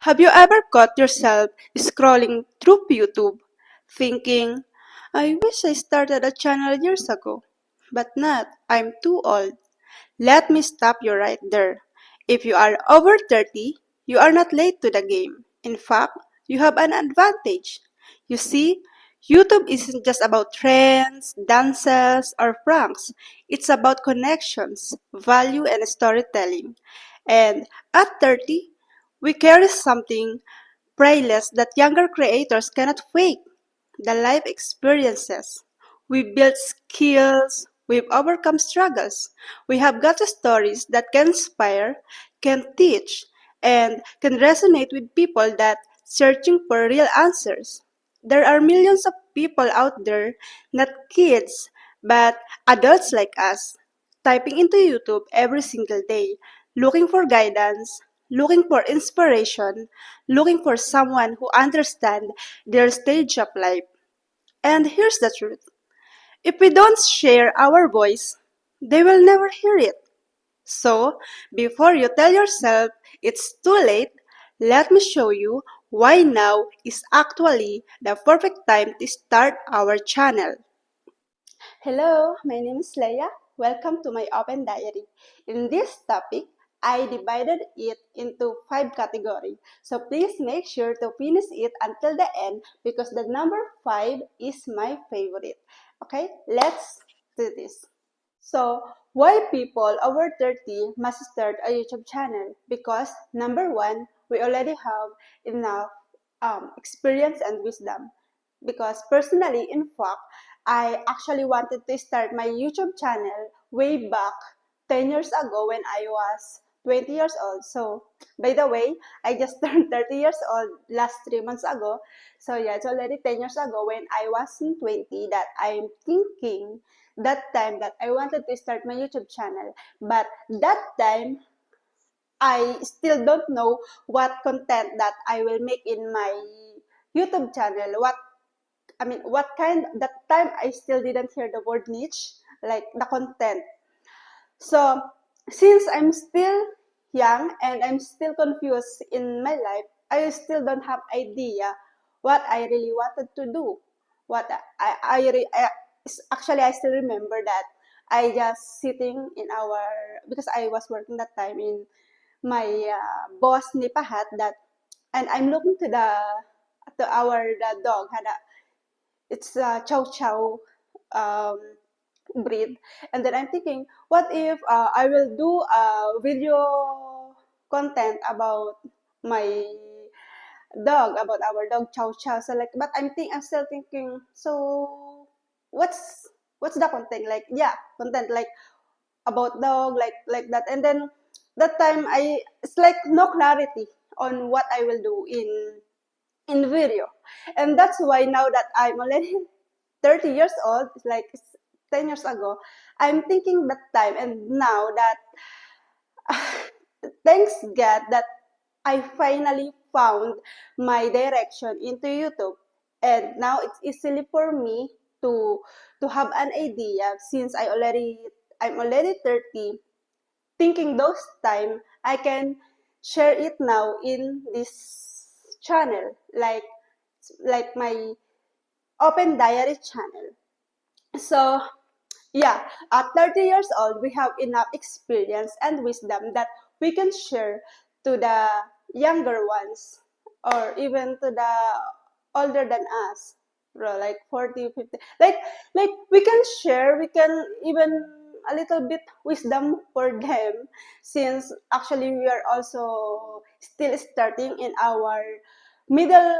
Have you ever caught yourself scrolling through YouTube, thinking, I wish I started a channel years ago, but not, I'm too old? Let me stop you right there. If you are over 30, you are not late to the game. In fact, you have an advantage. You see, YouTube isn't just about trends, dances, or pranks. It's about connections, value, and storytelling. And at 30, we carry something priceless that younger creators cannot fake: the life experiences. We built skills, we've overcome struggles. We have got stories that can inspire, can teach, and can resonate with people that searching for real answers. There are millions of people out there, not kids, but adults like us, typing into YouTube every single day, looking for guidance, looking for inspiration, looking for someone who understands their stage of life. And here's the truth: if we don't share our voice, they will never hear it. So, before you tell yourself it's too late, let me show you why now is actually the perfect time to start our channel. Hello, my name is Leia. Welcome to my open diary. In this topic, I divided it into 5 categories. So please make sure to finish it until the end because the number 5 is my favorite. Okay, let's do this. So, why people over 30 must start a YouTube channel? Because number 1, we already have enough experience and wisdom. Because personally, in fact, I actually wanted to start my YouTube channel way back 10 years ago when I was 20 years old. So, by the way, I just turned 30 years old last 3 months ago. So, yeah, it's already 10 years ago when I was in 20 that I'm thinking that time that I wanted to start my YouTube channel. But that time, I still don't know what content that I will make in my YouTube channel. What kind, that time I still didn't hear the word niche, like the content. So, since I'm still young and I'm still confused in my life, I still don't have idea what I really wanted to do. What actually I still remember that I just sitting in our, because I was working that time in my boss Nipahat, that, and I'm looking to our the dog had a, it's a chow chow um, breed. And then I'm thinking, what if I will do a video content about my dog, about our dog Chow Chow. So like, but I'm still thinking, so what's the content? Like, yeah, content like about dog, like that. And then that time it's like no clarity on what I will do in video. And that's why now that I'm already 30 years old, it's like 10 years ago, I'm thinking that time and now that thanks God that I finally found my direction into YouTube. And now it's easily for me to have an idea since I'm already 30. Thinking those time I can share it now in this channel, like my open diary channel. So yeah, at 30 years old, we have enough experience and wisdom that we can share to the younger ones or even to the older than us, bro, like 40, 50. Like we can share, we can even a little bit wisdom for them since actually we are also still starting in our middle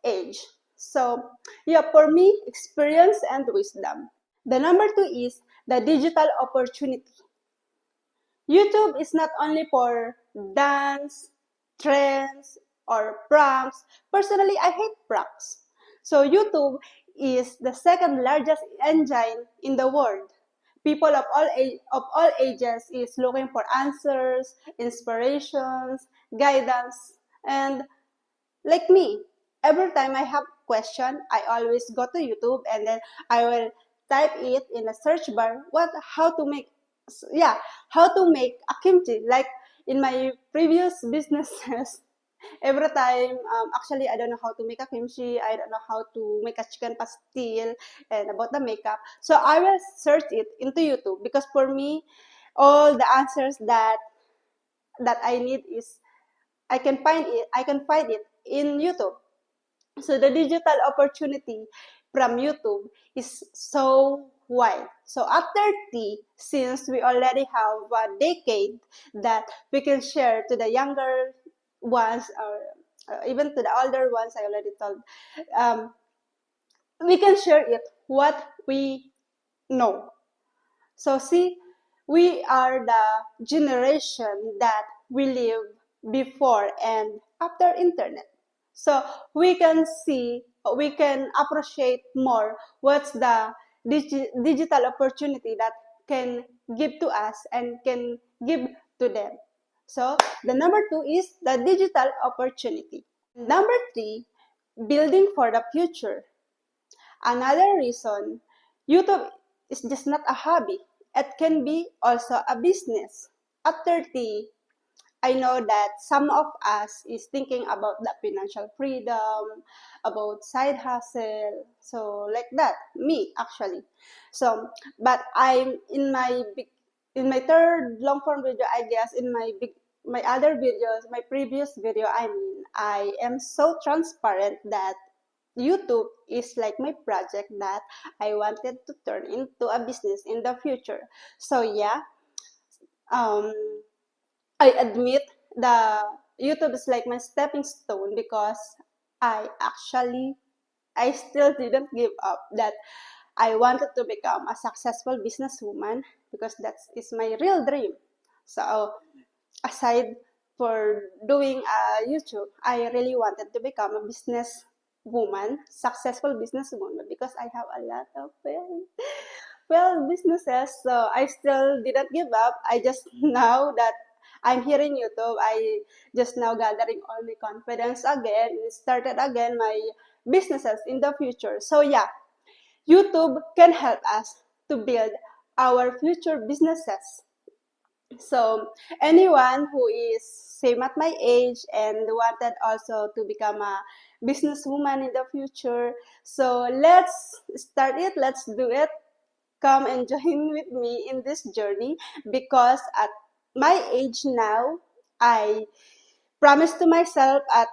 age. So, yeah, for me, experience and wisdom. The number 2 is the digital opportunity. YouTube is not only for dance, trends, or pranks. Personally, I hate pranks. So YouTube is the second largest engine in the world. People of all ages is looking for answers, inspirations, guidance, and like me, every time I have question, I always go to YouTube and then I will type it in a search bar. How to make a kimchi. Like in my previous businesses, Every time, actually, I don't know how to make a kimchi. I don't know how to make a chicken pastil and about the makeup. So I will search it into YouTube because for me, all the answers that I need is I can find it in YouTube. So the digital opportunity from YouTube is so wide. So at 30, since we already have a decade that we can share to the younger ones or even to the older ones, I already told, um, we can share it what we know. So see, we are the generation that we live before and after internet. So we can see, we can appreciate more what's the digital opportunity that can give to us and can give to them. So the number two is the digital opportunity. Number three, building for the future. Another reason, YouTube is just not a hobby. It can be also a business. At 30, I know that some of us is thinking about the financial freedom, about side hustle, so like that. Me actually. So, but I'm in my third long form video, I guess in my other videos, my previous video, I am so transparent that YouTube is like my project that I wanted to turn into a business in the future. So yeah, um, I admit the YouTube is like my stepping stone because I actually I still didn't give up that I wanted to become a successful businesswoman because that is my real dream. So aside for doing YouTube, I really wanted to become a business woman, successful businesswoman because I have a lot of businesses. So I still didn't give up. I just now that I'm here in YouTube, I just now gathering all my confidence again, started again my businesses in the future. So yeah, YouTube can help us to build our future businesses. So anyone who is same at my age and wanted also to become a businesswoman in the future, so let's start it, let's do it. Come and join with me in this journey because at my age now, I promise to myself at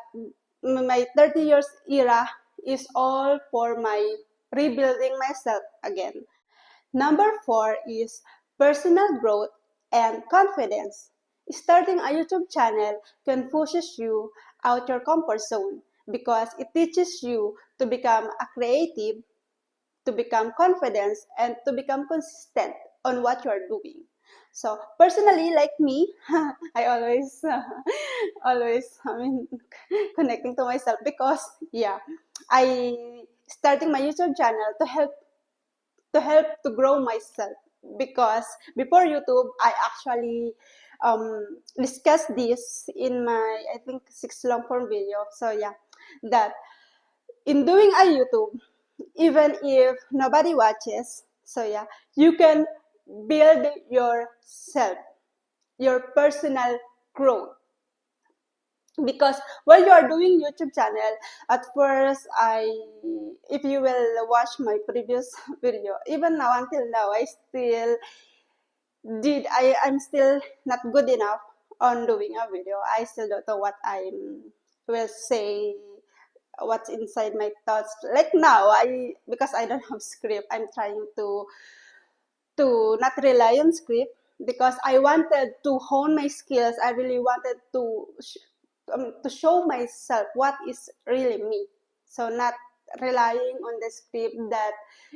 my 30 years era is all for my rebuilding myself again. Number four is personal growth and confidence. Starting a YouTube channel can pushes you out your comfort zone because it teaches you to become a creative, to become confident, and to become consistent on what you are doing. So personally, like me, I always, connecting to myself because yeah, I starting my YouTube channel to help to grow myself because before YouTube, I actually discussed this in my I think 6 long form video. So yeah, that in doing a YouTube, even if nobody watches, so yeah, you can build yourself, your personal growth because while you are doing YouTube channel, at first if you will watch my previous video, even now until now, I'm still not good enough on doing a video. I still don't know what I will say, what's inside my thoughts. Like now, because I don't have script, I'm trying to not rely on script because I wanted to hone my skills. I really wanted to show myself what is really me. So not relying on the script that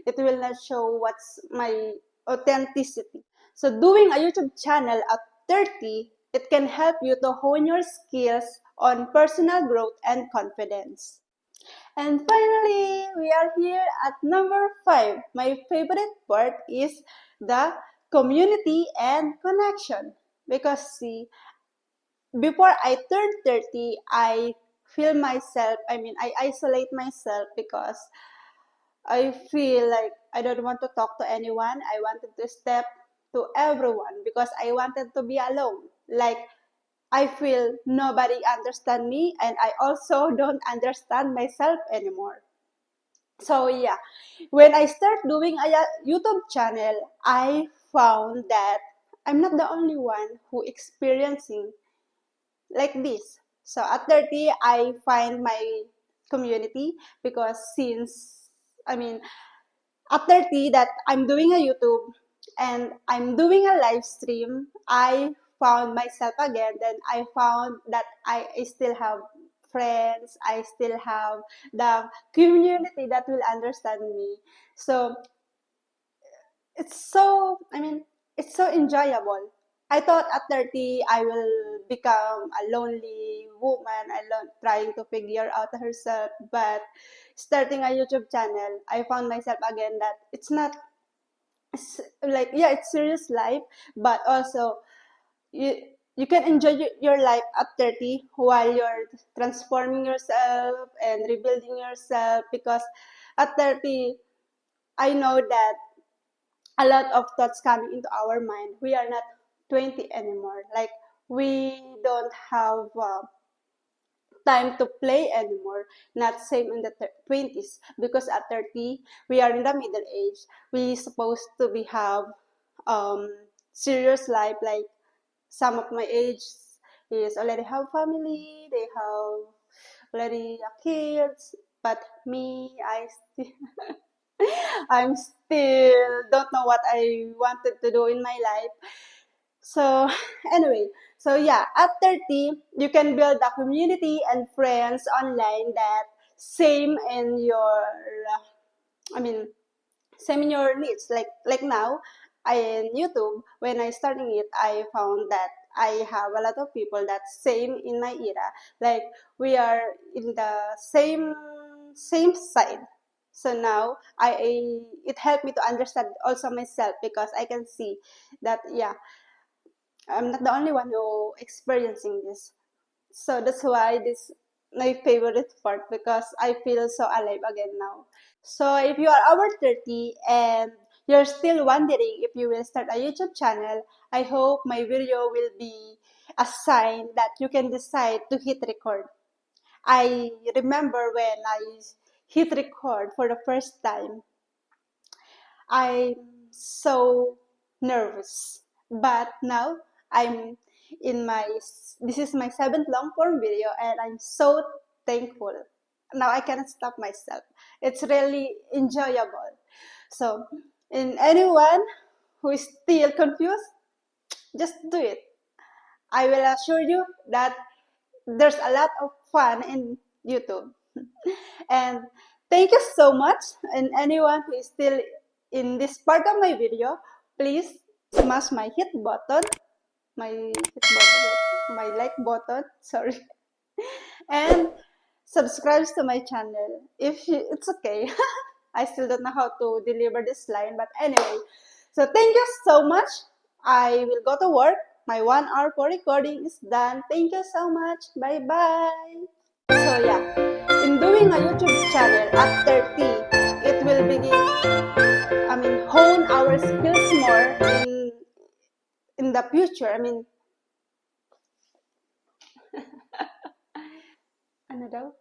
it will not show what's my authenticity. So doing a YouTube channel at 30, it can help you to hone your skills on personal growth and confidence. And finally, we are here at number 5. My favorite part is the community and connection. Because see, before I turned 30, I feel myself, I isolate myself because I feel like I don't want to talk to anyone. I wanted to step to everyone because I wanted to be alone. Like I feel nobody understand me and I also don't understand myself anymore. So yeah, when I start doing a YouTube channel, I found that I'm not the only one who experiencing like this. So at 30, I find my community because since, I mean, at 30 that I'm doing a YouTube and I'm doing a live stream, I found myself again. Then I found that I still have friends, I still have the community that will understand me. So it's so enjoyable. I thought at 30 I will become a lonely woman alone trying to figure out herself, but starting a YouTube channel, I found myself again that it's not like, yeah, it's serious life, but also you you can enjoy your life at 30 while you're transforming yourself and rebuilding yourself, because at 30 I know that a lot of thoughts coming into our mind. We are not 20 anymore. Like, we don't have time to play anymore. Not same in the 20s, because at 30 we are in the middle age. We supposed to be have um, serious life. Like, some of my age is already have family. They have already kids. But me, I still I'm still don't know what I wanted to do in my life. So anyway, so yeah, at 30, you can build a community and friends online that same in your, I mean, same in your needs. Like now, I in YouTube, when I starting it, I found that I have a lot of people that same in my era. Like, we are in the same side. So now it helped me to understand also myself, because I can see that, yeah, I'm not the only one who experiencing this. So that's why this my favorite part, because I feel so alive again now. So if you are over 30 and you're still wondering if you will start a YouTube channel, I hope my video will be a sign that you can decide to hit record. I remember when I hit record for the first time, I'm so nervous. But now I'm this is my seventh long form video and I'm so thankful. Now I cannot stop myself. It's really enjoyable. So, in anyone who is still confused, just do it. I will assure you that there's a lot of fun in YouTube. And thank you so much. And anyone who is still in this part of my video, please smash my hit button, my like button, sorry, and subscribe to my channel. It's okay. I still don't know how to deliver this line, but anyway. So thank you so much. I will go to work. My 1 hour for recording is done. Thank you so much. Bye bye. So yeah, in doing a YouTube channel at 30, it will begin, hone our skills more in the future. Ano daw?